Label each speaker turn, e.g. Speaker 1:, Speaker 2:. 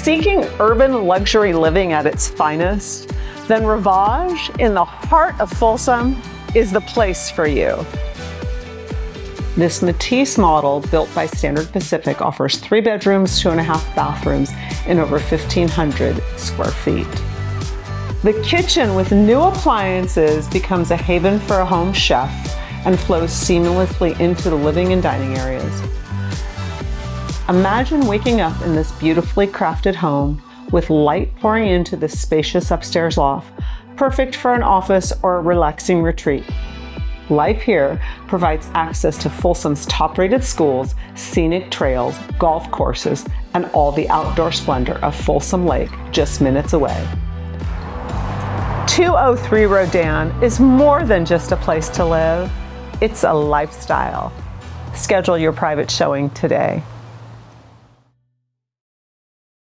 Speaker 1: Seeking urban luxury living at its finest? Then Rivage, in the heart of Folsom, is the place for you. This Matisse model, built by Standard Pacific, offers 3 bedrooms, 2.5 bathrooms, and over 1,500 square feet. The kitchen with new appliances becomes a haven for a home chef and flows seamlessly into the living and dining areas. Imagine waking up in this beautifully crafted home with light pouring into the spacious upstairs loft, perfect for an office or a relaxing retreat. Life here provides access to Folsom's top-rated schools, scenic trails, golf courses, and all the outdoor splendor of Folsom Lake just minutes away. 203 Rodin is more than just a place to live. It's a lifestyle. Schedule your private showing today.